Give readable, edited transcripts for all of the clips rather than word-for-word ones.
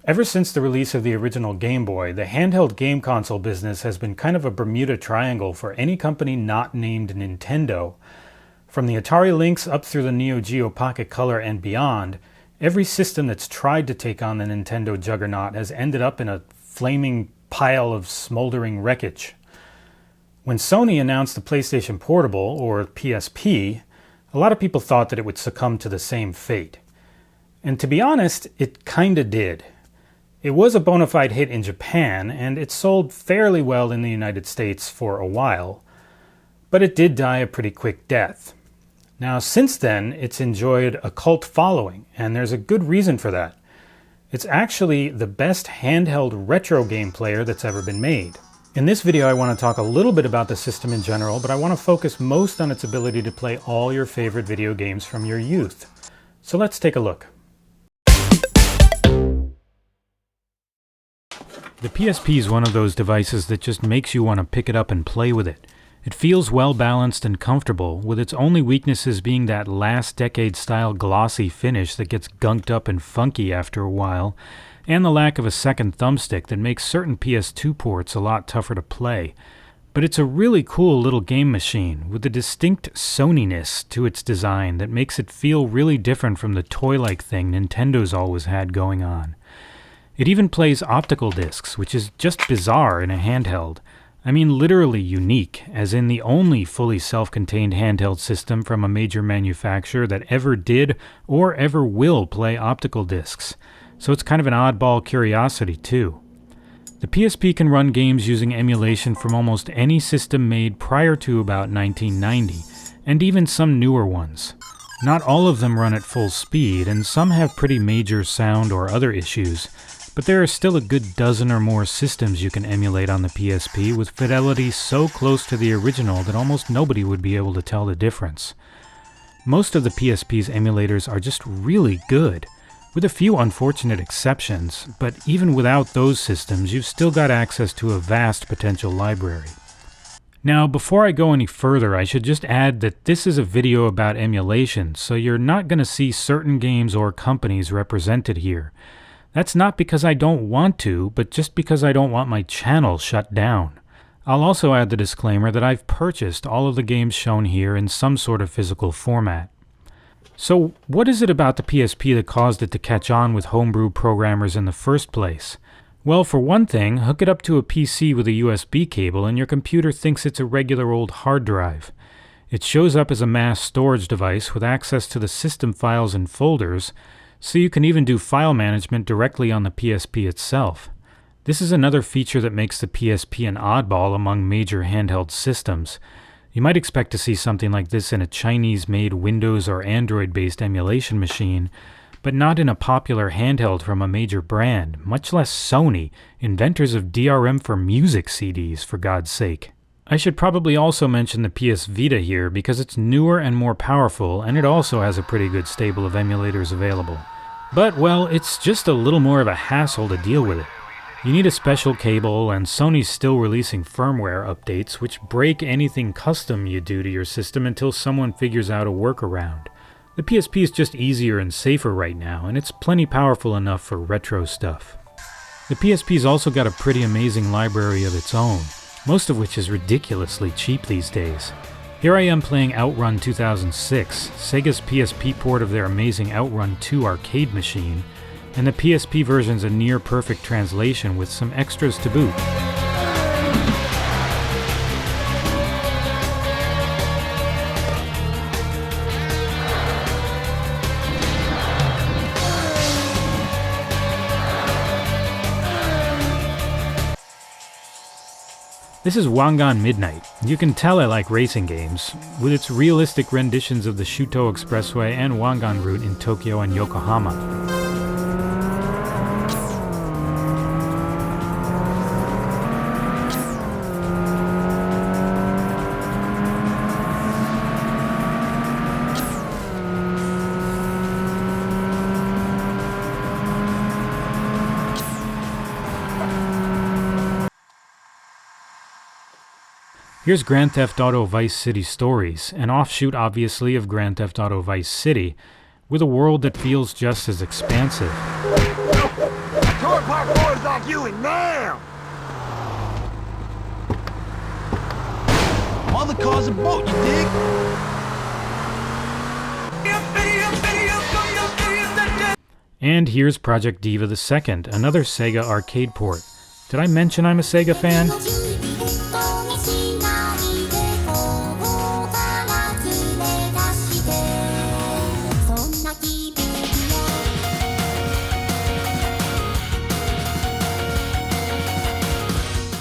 Ever since the release of the original Game Boy, the handheld game console business has been kind of a Bermuda Triangle for any company not named Nintendo. From the Atari Lynx up through the Neo Geo Pocket Color and beyond, every system that's tried to take on the Nintendo juggernaut has ended up in a flaming pile of smoldering wreckage. When Sony announced the PlayStation Portable, or PSP, a lot of people thought that it would succumb to the same fate. And to be honest, it kinda did. It was a bona fide hit in Japan, and it sold fairly well in the United States for a while, but it did die a pretty quick death. Now, since then, it's enjoyed a cult following, and there's a good reason for that. It's actually the best handheld retro game player that's ever been made. In this video, I want to talk a little bit about the system in general, but I want to focus most on its ability to play all your favorite video games from your youth. So let's take a look. The PSP is one of those devices that just makes you want to pick it up and play with it. It feels well balanced and comfortable, with its only weaknesses being that last decade style glossy finish that gets gunked up and funky after a while, and the lack of a second thumbstick that makes certain PS2 ports a lot tougher to play. But it's a really cool little game machine, with a distinct Sony-ness to its design that makes it feel really different from the toy-like thing Nintendo's always had going on. It even plays optical discs, which is just bizarre in a handheld. I mean literally unique, as in the only fully self-contained handheld system from a major manufacturer that ever did or ever will play optical discs. So it's kind of an oddball curiosity too. The PSP can run games using emulation from almost any system made prior to about 1990, and even some newer ones. Not all of them run at full speed, and some have pretty major sound or other issues, but there are still a good dozen or more systems you can emulate on the PSP with fidelity so close to the original that almost nobody would be able to tell the difference. Most of the PSP's emulators are just really good, with a few unfortunate exceptions, but even without those systems, you've still got access to a vast potential library. Now, before I go any further, I should just add that this is a video about emulation, so you're not going to see certain games or companies represented here. That's not because I don't want to, but just because I don't want my channel shut down. I'll also add the disclaimer that I've purchased all of the games shown here in some sort of physical format. So, what is it about the PSP that caused it to catch on with homebrew programmers in the first place? Well, for one thing, hook it up to a PC with a USB cable and your computer thinks it's a regular old hard drive. It shows up as a mass storage device with access to the system files and folders, so you can even do file management directly on the PSP itself. This is another feature that makes the PSP an oddball among major handheld systems. You might expect to see something like this in a Chinese-made Windows or Android-based emulation machine, but not in a popular handheld from a major brand, much less Sony, inventors of DRM for music CDs, for God's sake. I should probably also mention the PS Vita here because it's newer and more powerful, and it also has a pretty good stable of emulators available. But, well, it's just a little more of a hassle to deal with it. You need a special cable, and Sony's still releasing firmware updates which break anything custom you do to your system until someone figures out a workaround. The PSP is just easier and safer right now, and it's plenty powerful enough for retro stuff. The PSP's also got a pretty amazing library of its own, most of which is ridiculously cheap these days. Here I am playing Outrun 2006, Sega's PSP port of their amazing Outrun 2 arcade machine, and the PSP version's a near-perfect translation with some extras to boot. This is Wangan Midnight. You can tell I like racing games, with its realistic renditions of the Shuto Expressway and Wangan route in Tokyo and Yokohama. Here's Grand Theft Auto Vice City Stories, an offshoot obviously of Grand Theft Auto Vice City, with a world that feels just as expansive. like you in now! Mother car's a boat, you dig? And here's Project Diva the Second, another Sega arcade port. Did I mention I'm a Sega fan?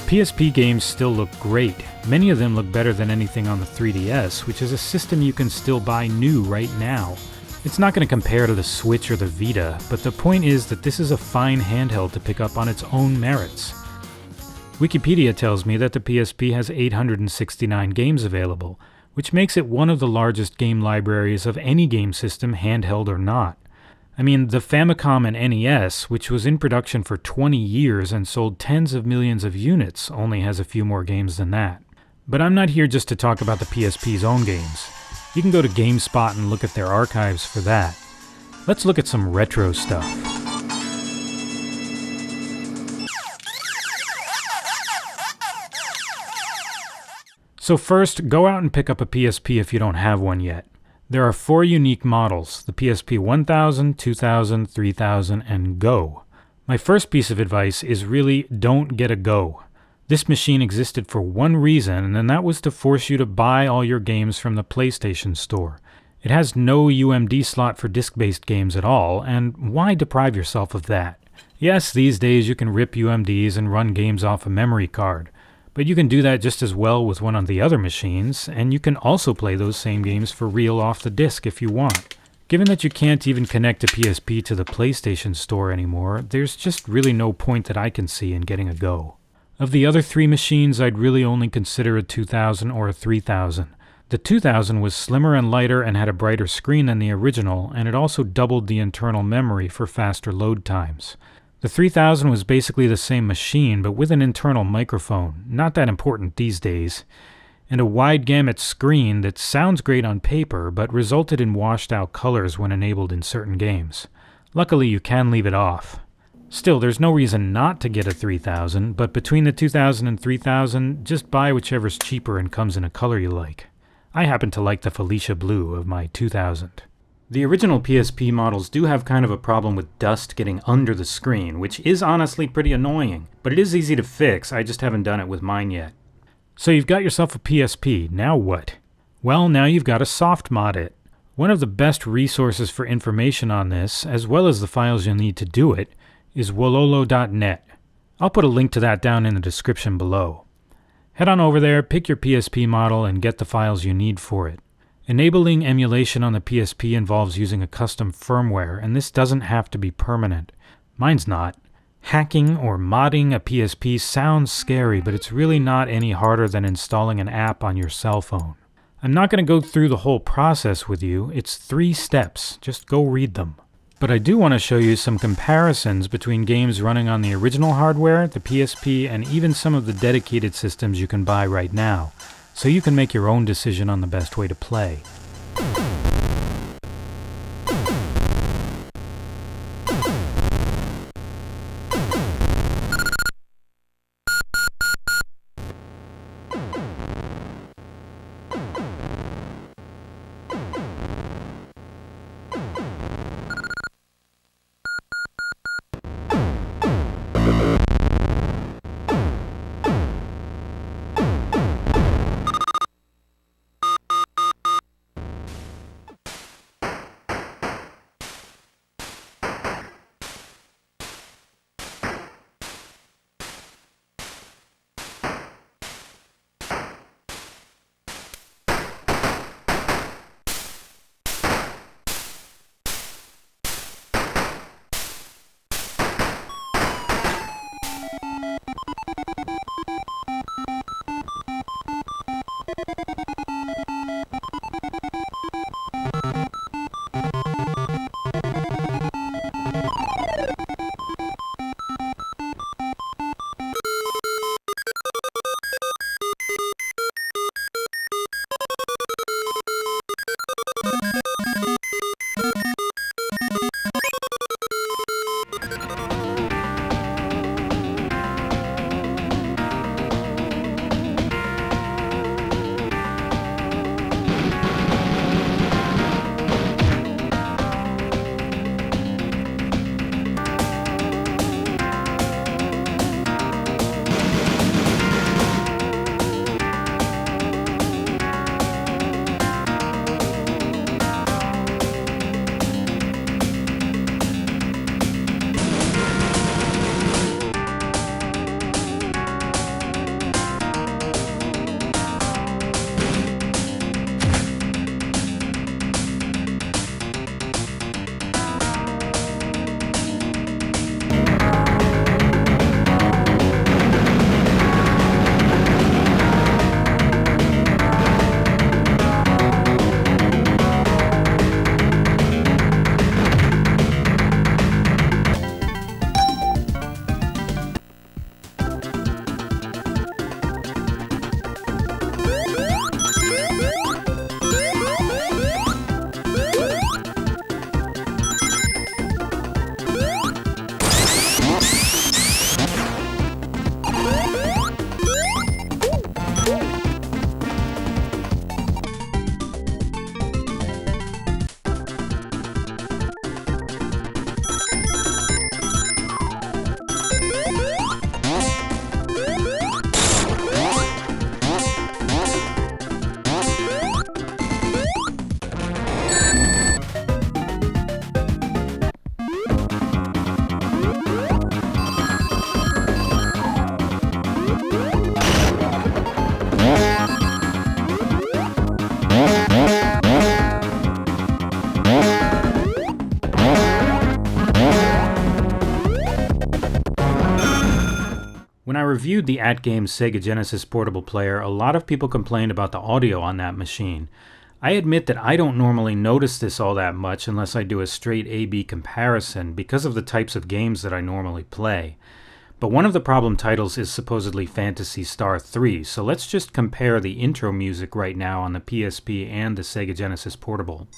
PSP games still look great. Many of them look better than anything on the 3DS, which is a system you can still buy new right now. It's not going to compare to the Switch or the Vita, but the point is that this is a fine handheld to pick up on its own merits. Wikipedia tells me that the PSP has 869 games available, which makes it one of the largest game libraries of any game system, handheld or not. I mean, the Famicom and NES, which was in production for 20 years and sold tens of millions of units, only has a few more games than that. But I'm not here just to talk about the PSP's own games. You can go to GameSpot and look at their archives for that. Let's look at some retro stuff. So first, go out and pick up a PSP if you don't have one yet. There are 4 unique models, the PSP 1000, 2000, 3000, and Go. My first piece of advice is really don't get a Go. This machine existed for one reason, and that was to force you to buy all your games from the PlayStation Store. It has no UMD slot for disc-based games at all, and why deprive yourself of that? Yes, these days you can rip UMDs and run games off a memory card, but you can do that just as well with one of the other machines, and you can also play those same games for real off the disc if you want. Given that you can't even connect a PSP to the PlayStation Store anymore, there's just really no point that I can see in getting a Go. Of the other 3 machines, I'd really only consider a 2000 or a 3000. The 2000 was slimmer and lighter and had a brighter screen than the original, and it also doubled the internal memory for faster load times. The 3000 was basically the same machine, but with an internal microphone, not that important these days, and a wide gamut screen that sounds great on paper, but resulted in washed out colors when enabled in certain games. Luckily, you can leave it off. Still, there's no reason not to get a 3000, but between the 2000 and 3000, just buy whichever's cheaper and comes in a color you like. I happen to like the Felicia Blue of my 2000. The original PSP models do have kind of a problem with dust getting under the screen, which is honestly pretty annoying, but it is easy to fix, I just haven't done it with mine yet. So you've got yourself a PSP, now what? Well, now you've got to soft mod it. One of the best resources for information on this, as well as the files you'll need to do it, is wololo.net. I'll put a link to that down in the description below. Head on over there, pick your PSP model, and get the files you need for it. Enabling emulation on the PSP involves using a custom firmware, and this doesn't have to be permanent. Mine's not. Hacking or modding a PSP sounds scary, but it's really not any harder than installing an app on your cell phone. I'm not going to go through the whole process with you. It's 3 steps. Just go read them. But I do want to show you some comparisons between games running on the original hardware, the PSP, and even some of the dedicated systems you can buy right now, so you can make your own decision on the best way to play. When I reviewed the AtGames Sega Genesis portable player, a lot of people complained about the audio on that machine. I admit that I don't normally notice this all that much unless I do a straight A-B comparison because of the types of games that I normally play. But one of the problem titles is supposedly Phantasy Star 3, so let's just compare the intro music right now on the PSP and the Sega Genesis portable.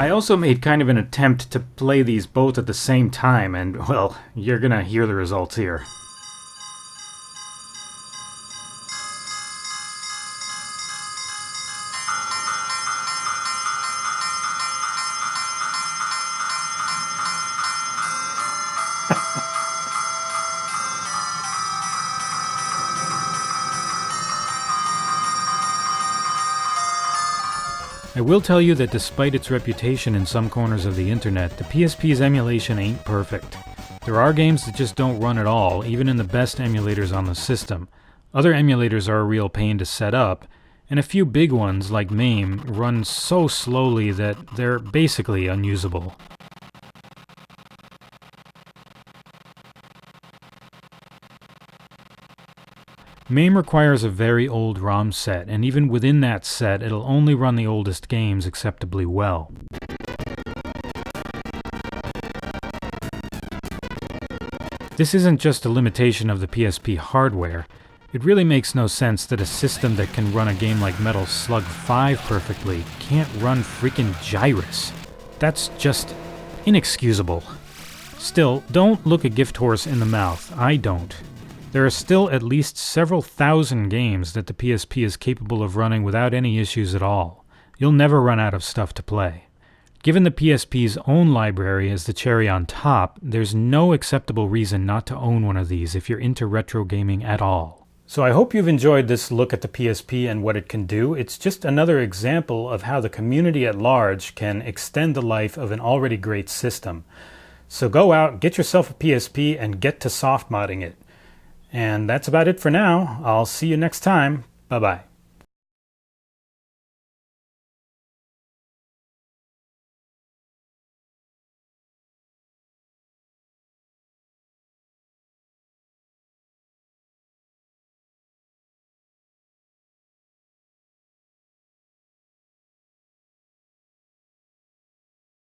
I also made kind of an attempt to play these both at the same time, and, well, you're gonna hear the results here. I will tell you that despite its reputation in some corners of the internet, the PSP's emulation ain't perfect. There are games that just don't run at all, even in the best emulators on the system. Other emulators are a real pain to set up, and a few big ones, like MAME, run so slowly that they're basically unusable. MAME requires a very old ROM set, and even within that set, it'll only run the oldest games acceptably well. This isn't just a limitation of the PSP hardware. It really makes no sense that a system that can run a game like Metal Slug 5 perfectly can't run freaking Gyrus. That's just inexcusable. Still, don't look a gift horse in the mouth. I don't. There are still at least several thousand games that the PSP is capable of running without any issues at all. You'll never run out of stuff to play. Given the PSP's own library as the cherry on top, there's no acceptable reason not to own one of these if you're into retro gaming at all. So I hope you've enjoyed this look at the PSP and what it can do. It's just another example of how the community at large can extend the life of an already great system. So go out, get yourself a PSP, and get to soft modding it. And that's about it for now. I'll see you next time. Bye-bye.